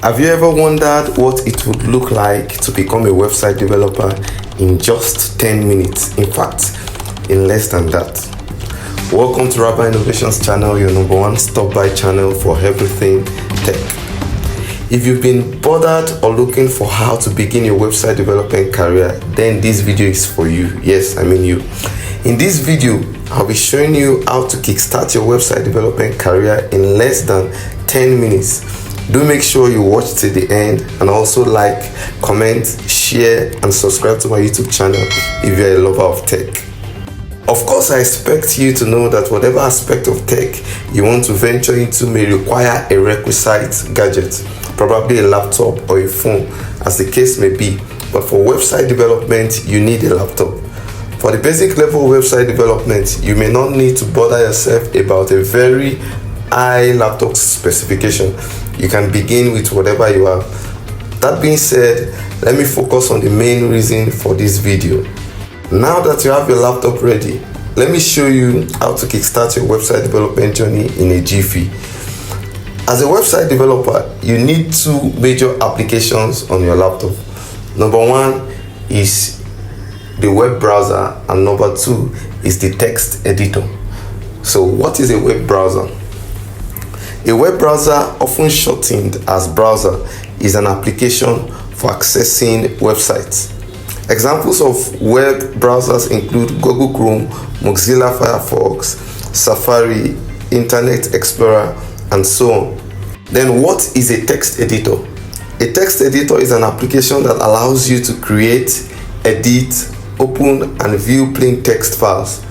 Have you ever wondered what it would look like to become a website developer in just 10 minutes? In fact, in less than that. Welcome to Rabba Innovations channel, your number one stop-by channel for everything tech. If you've been bothered or looking for how to begin your website development career, then this video is for you. Yes, I mean you. In this video, I'll be showing you how to kickstart your website development career in less than 10 minutes. Do make sure you watch till the end, and also like, comment, share, and subscribe to my YouTube channel if you're a lover of tech. Of course, I expect you to know that whatever aspect of tech you want to venture into may require a requisite gadget, probably a laptop or a phone, as the case may be. But for website development, you need a laptop. For the basic level of website development, you may not need to bother yourself about a very high laptop specification. You can begin with whatever you have. That being said, let me focus on the main reason for this video. Now that you have your laptop ready, let me show you how to kickstart your website development journey in a jiffy. As a website developer, you need two major applications on your laptop. Number one is the web browser, and number two is the text editor. So what is a web browser? A web browser, often shortened as browser, is an application for accessing websites. Examples of web browsers include Google Chrome, Mozilla Firefox, Safari, Internet Explorer, and so on. Then what is a text editor? A text editor is an application that allows you to create, edit, open, and view plain text files.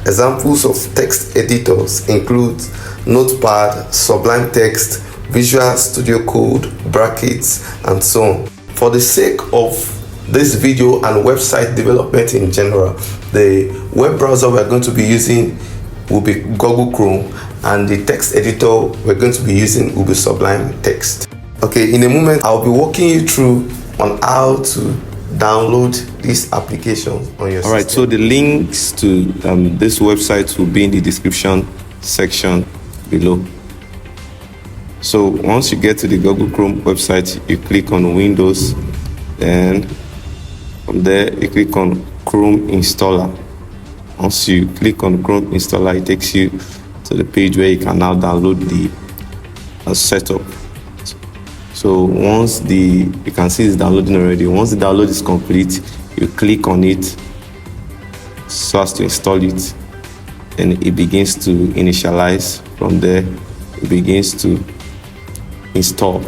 Examples of text editors include Notepad, Sublime Text, Visual Studio Code, Brackets, and so on. For the sake of this video and website development in general, the web browser we're going to be using will be Google Chrome, and the text editor we're going to be using will be Sublime Text. Okay, in a moment I'll be walking you through on how to download this application on your system. Alright, so the links to this website will be in the description section below. So once you get to the Google Chrome website, you click on Windows, then from there you click on Chrome installer. Once you click on Chrome installer, it takes you to the page where you can now download the setup. So once you can see it's downloading already. Once the download is complete, you click on it so as to install it, and it begins to initialize. From there it begins to install.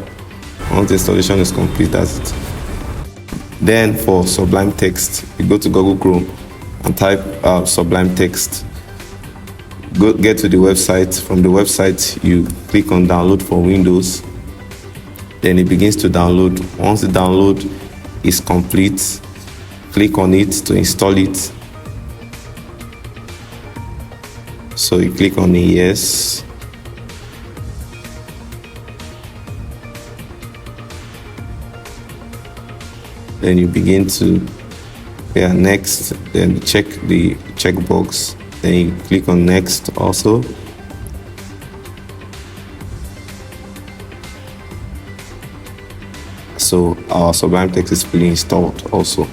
Once the installation is complete, that's it. Then for Sublime Text, you go to Google Chrome and type Sublime Text. Get to the website. From the website, you click on download for Windows. Then it begins to download. Once the download is complete, click on it to install it. So you click on yes. Then you begin to next, then check the checkbox, then you click on next also. So our Sublime Text is fully installed also.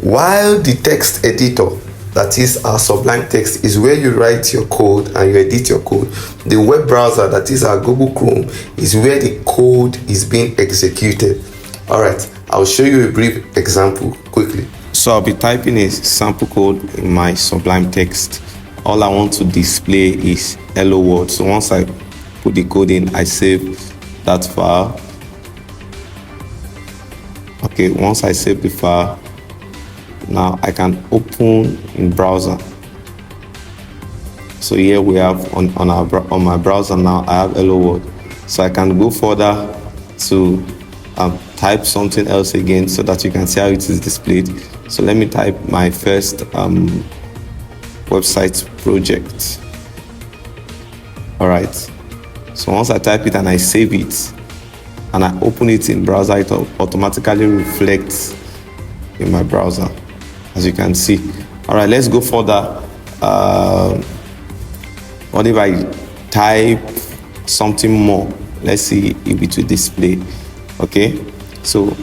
While the text editor, that is our Sublime Text, is where you write your code and you edit your code, the web browser, that is our Google Chrome, is where the code is being executed. Alright, I'll show you a brief example quickly. So I'll be typing a sample code in my Sublime Text. All I want to display is hello world. So once I put the code in, I save that file. Okay, once I save the file, now I can open in browser. So here we have on my browser now I have hello world. So I can go further to type something else again so that you can see how it is displayed. So let me type my first website project. All right, so once I type it and I save it and I open it in browser, it automatically reflects in my browser, as you can see. All right, let's go further. What if I type something more. Let's see if it will display. Okay, so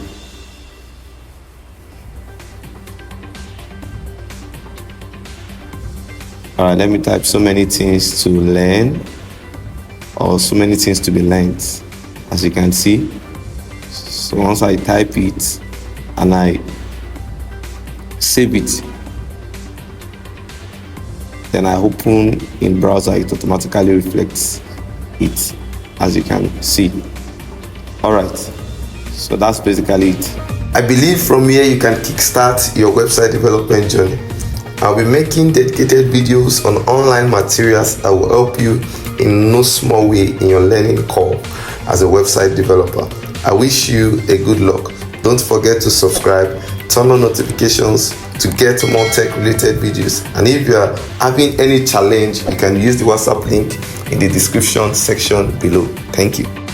let me type so many things to learn, or so many things to be learned, as you can see. So once I type it and I save it, then I open in browser, it automatically reflects it, as you can see. All right, so that's basically it. I believe from here you can kickstart your website development journey. I'll be making dedicated videos on online materials that will help you in no small way in your learning curve as a website developer. I wish you a good luck. Don't forget to subscribe, turn on notifications to get more tech related videos. And if you are having any challenge, you can use the WhatsApp link in the description section below. Thank you.